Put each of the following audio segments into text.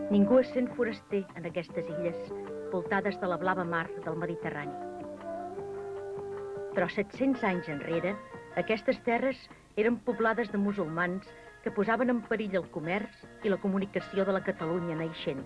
Ningú es sent foraster en aquestes illes, voltades de la blava mar del Mediterrani. Però 700 anys enrere, aquestes terres eren poblades de musulmans que posaven en perill el comerç i la comunicació de la Catalunya naixent.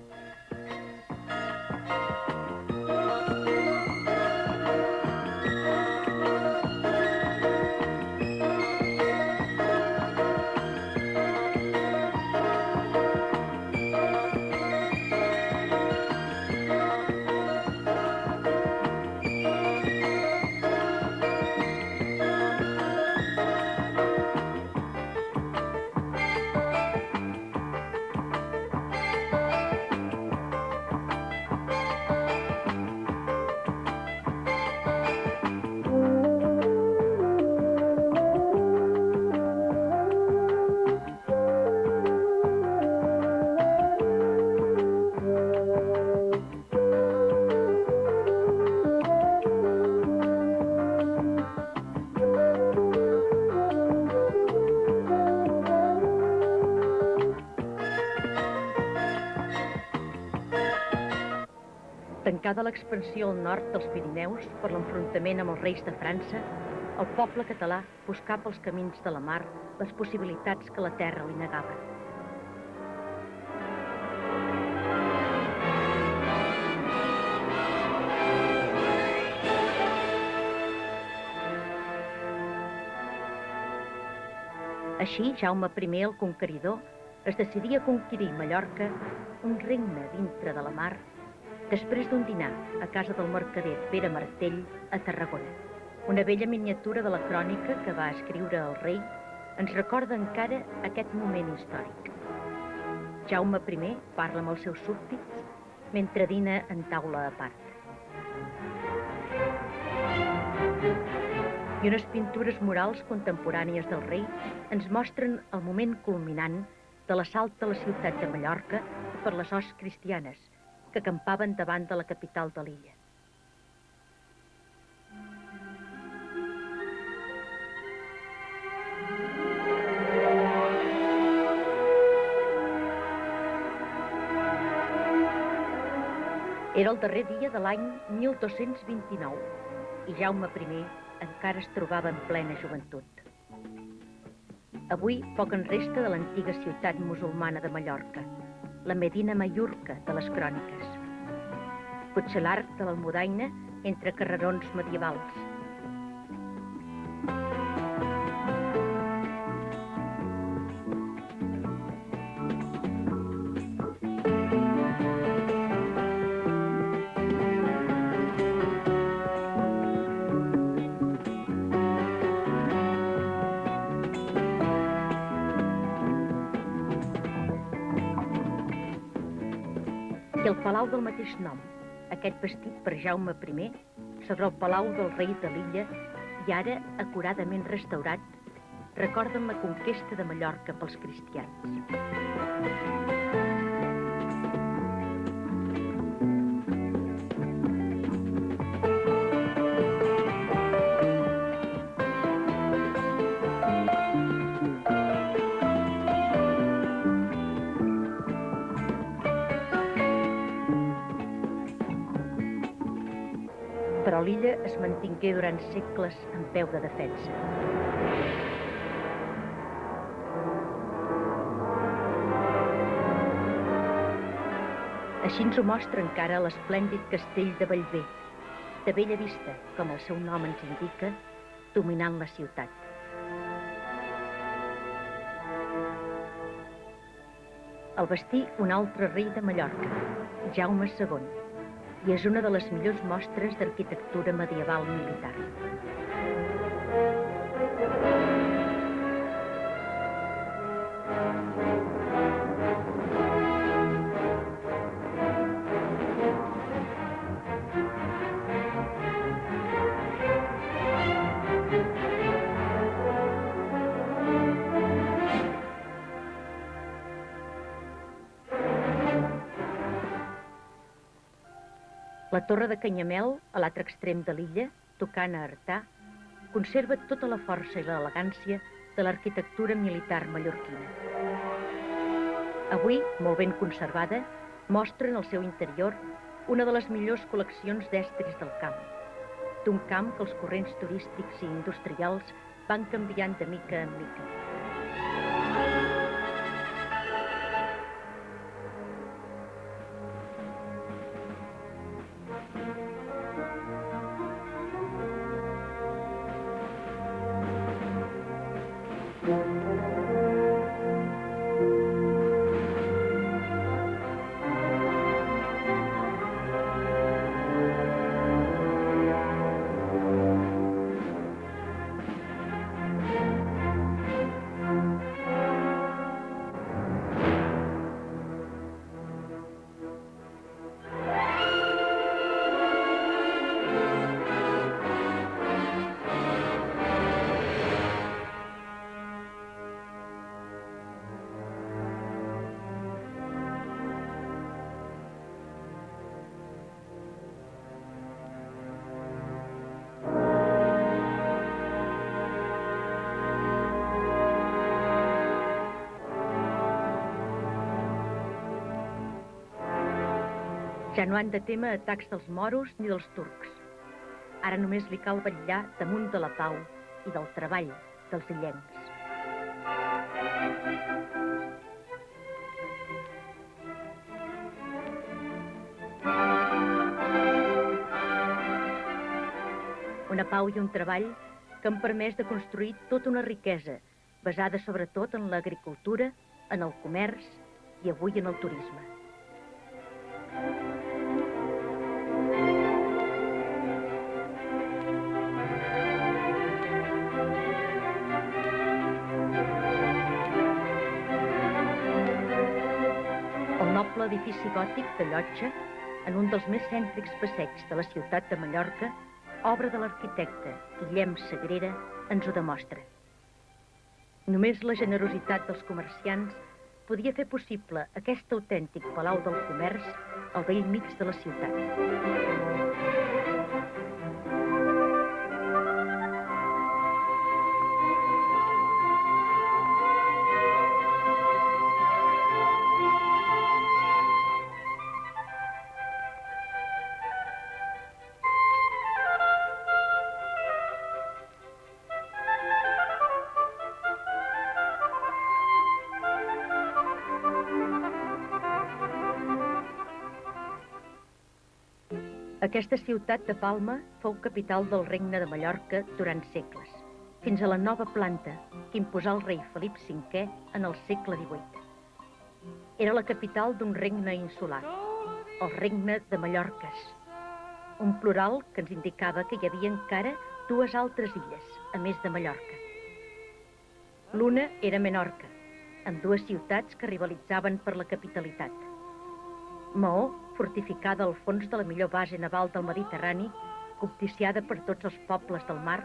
Tancada l'expansió al nord dels Pirineus per l'enfrontament amb els reis de França, el poble català buscà pels camins de la mar les possibilitats que la terra li negava. Així, Jaume I el Conqueridor es decidia a conquerir Mallorca, un regne dintre de la mar, després d'un dinar a casa del mercader Pere Martell a Tarragona. Una vella miniatura de la crònica que va escriure el rei ens recorda encara aquest moment històric. Jaume I parla amb els seus súbdits mentre dina en taula a part. I unes pintures murals contemporànies del rei ens mostren el moment culminant de l'assalt de la ciutat de Mallorca per les hosts cristianes que acampaven davant de la capital de l'illa. Era el darrer dia de l'any 1229 i Jaume I encara es trobava en plena joventut. Avui poc en resta de l'antiga ciutat musulmana de Mallorca, la Medina Maiorca de les cròniques. Potser l'arc de l'Almudaina entre carrerons medievals. I el palau del mateix nom, aquest bastit per Jaume I, sobre el palau del rei de l'illa i ara acuradament restaurat, recorden la conquesta de Mallorca pels cristians. Però l'illa es mantingué durant segles en peu de defensa. Així ens ho mostra encara l'esplèndid castell de Bellver, de bella vista, com el seu nom ens indica, dominant la ciutat. El bastí un altre rei de Mallorca, Jaume II, i és una de les millors mostres d'arquitectura medieval militar. La torre de Canyamel, a l'altre extrem de l'illa, tocant a Artà, conserva tota la força i l'elegància de l'arquitectura militar mallorquina. Avui, molt ben conservada, Mostra en el seu interior una de les millors col·leccions d'estris del camp, d'un camp que els corrents turístics i industrials van canviant de mica en mica. Ja no han de témer atacs dels moros ni dels turcs. Ara només li cal vetllar damunt de la pau i del treball dels illencs. Una pau i un treball que han permès de construir tota una riquesa basada sobretot en l'agricultura, en el comerç i avui en el turisme. El noble edifici gòtic de Llotja, en un dels més cèntrics passeigs de la ciutat de Mallorca, obra de l'arquitecte Guillem Sagrera, ens ho demostra. Només la generositat dels comerciants podia fer possible aquest autèntic palau del comerç al bell mig de la ciutat. Aquesta ciutat de Palma fou capital del Regne de Mallorca durant segles, fins a la nova planta que imposà el rei Felip V en el segle XVIII. Era la capital d'un regne insular, el Regne de Mallorques, un plural que ens indicava que hi havia encara dues altres illes, a més de Mallorca. L'una era Menorca, amb dues ciutats que rivalitzaven per la capitalitat. Maó, fortificada al fons de la millor base naval del Mediterrani, cobdiciada per tots els pobles del mar,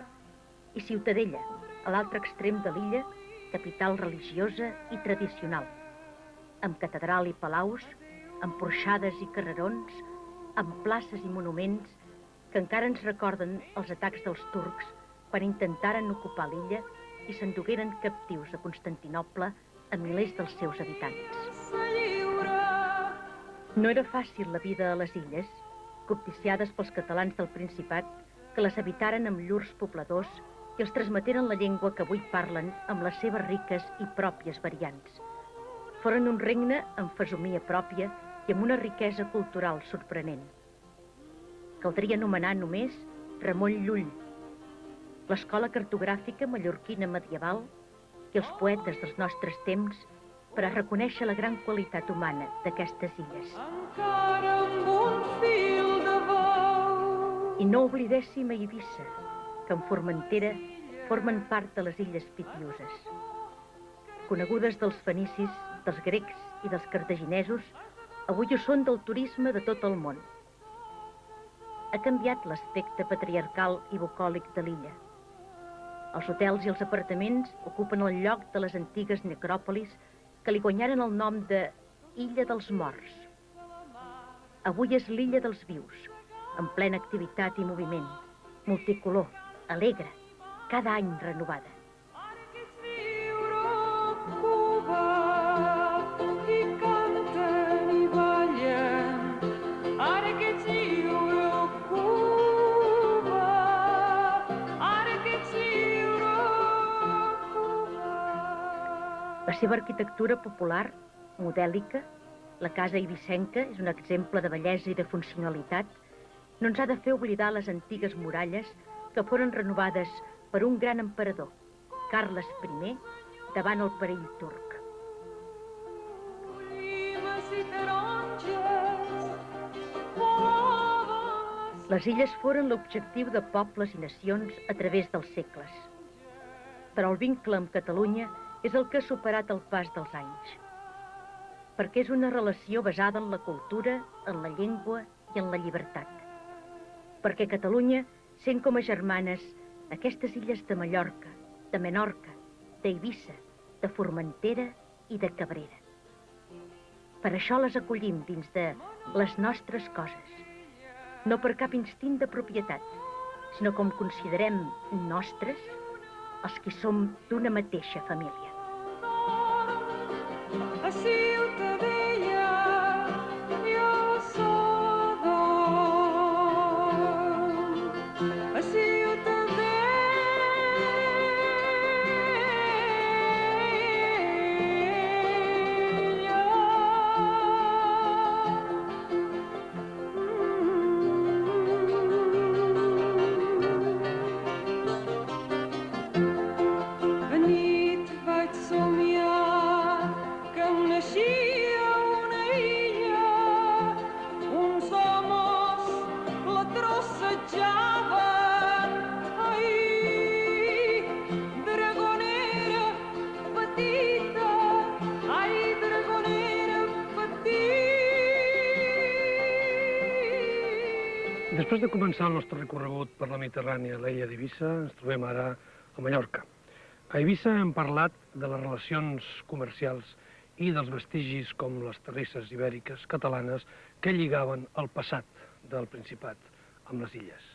i Ciutadella, a l'altre extrem de l'illa, capital religiosa i tradicional, amb catedral i palaus, amb porxades i carrerons, amb places i monuments que encara ens recorden els atacs dels turcs quan intentaren ocupar l'illa i s'endugueren captius a Constantinoble a milers dels seus habitants. No era fàcil la vida a les illes, cobdiciades pels catalans del Principat, que les habitaren amb llurs pobladors i els transmeteren la llengua que avui parlen amb les seves riques i pròpies variants. Foren un regne amb fesomia pròpia i amb una riquesa cultural sorprenent. Caldria anomenar només Ramon Llull, l'escola cartogràfica mallorquina medieval i els poetes dels nostres temps per a reconèixer la gran qualitat humana d'aquestes illes. I no oblidéssim a Eivissa, que en Formentera formen part de les illes Pitiüses. Conegudes dels fenicis, dels grecs i dels cartaginesos, avui ho són del turisme de tot el món. Ha canviat l'aspecte patriarcal i bucòlic de l'illa. Els hotels i els apartaments ocupen el lloc de les antigues necròpolis que li guanyaren el nom de Illa dels Morts. Avui és l'illa dels vius, en plena activitat i moviment, multicolor, alegre, cada any renovada. I canten i ballen seva arquitectura popular, modèlica, la casa eivissenca és un exemple de bellesa i de funcionalitat, no ens ha de fer oblidar les antigues muralles que foren renovades per un gran emperador, Carles I, davant el perill turc. Les illes foren l'objectiu de pobles i nacions a través dels segles. Però el vincle amb Catalunya és el que ha superat el pas dels anys. Perquè és una relació basada en la cultura, en la llengua i en la llibertat. Perquè Catalunya sent com a germanes aquestes illes de Mallorca, de Menorca, d'Eivissa, de Formentera i de Cabrera. Per això les acollim dins de les nostres coses. No per cap instint de propietat, sinó com considerem nostres els que som d'una mateixa família. A Ciutadella jo soc a Després de començar el nostre recorregut per la Mediterrània a l'illa d'Eivissa, ens trobem ara a Mallorca. A Eivissa hem parlat de les relacions comercials i dels vestigis com les terrisses ibèriques catalanes que lligaven el passat del Principat amb les illes.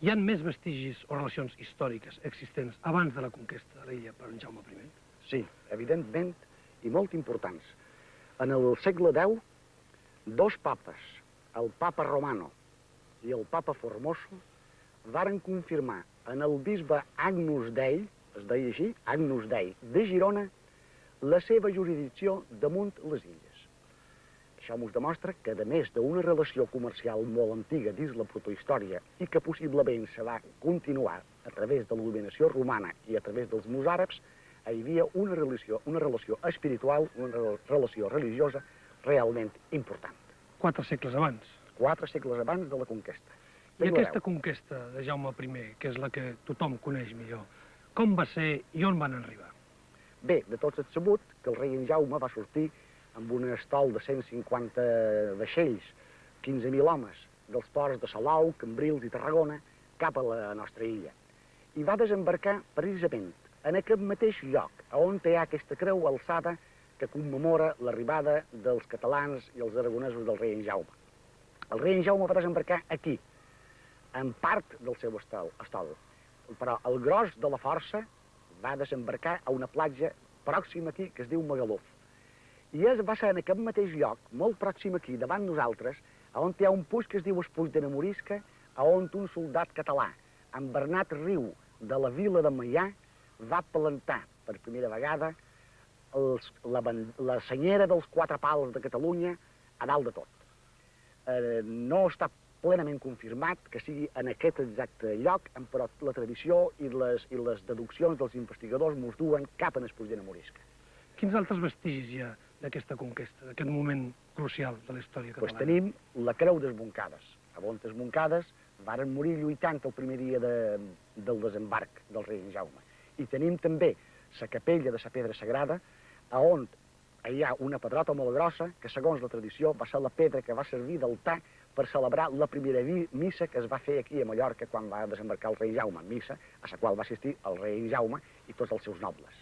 Hi ha més vestigis o relacions històriques existents abans de la conquesta de l'illa per en Jaume I? Sí, evidentment, i molt importants. En el segle X, dos papes, el papa Romano i el papa Formoso, varen confirmar en el bisbe Agnus Dei, es deia així, Agnus Dei, de Girona, la seva jurisdicció damunt les illes. Això ens demostra que, a més d'una relació comercial molt antiga dins la protohistòria i que possiblement se va continuar a través de la dominació romana i a través dels mozàrabs, hi havia una relació espiritual, una relació religiosa realment important. 4 segles abans. 4 segles abans de la conquesta. I aquesta conquesta de Jaume I, que és la que tothom coneix millor, com va ser i on van arribar? Bé, de tots és sabut que el rei en Jaume va sortir amb un estol de 150 vaixells, 15.000 homes, dels ports de Salou, Cambrils i Tarragona, cap a la nostra illa. I va desembarcar precisament en aquest mateix lloc, on hi ha aquesta creu alçada que commemora l'arribada dels catalans i els aragonesos del rei en Jaume. El rei en Jaume va desembarcar aquí, en part del seu estol, però el gros de la força va desembarcar a una platja pròxima aquí, que es diu Magaluf. I va ser en aquest mateix lloc, molt pròxim aquí, davant nosaltres, on hi ha un puig que es diu el Puig de la Morisca, on un soldat català, en Bernat Riu, de la vila de Maià, va plantar per primera vegada la senyera dels 4 pals de Catalunya a dalt de tot. No està plenament confirmat que sigui en aquest exacte lloc, però la tradició i les deduccions dels investigadors ens duen cap en el Puig de la Morisca. Quins altres vestigis hi ha d'aquesta conquesta, d'aquest moment crucial de la història catalana? Doncs tenim la creu des Montcades. A Bontes Montcades varen morir lluitant el primer dia del desembarc del rei en Jaume. I tenim també la capella de la Pedra Sagrada, on hi ha una pedrota molt grossa que, segons la tradició, va ser la pedra que va servir d'altar per celebrar la primera missa que es va fer aquí a Mallorca quan va desembarcar el rei Jaume, missa a la qual va assistir el rei Jaume i tots els seus nobles.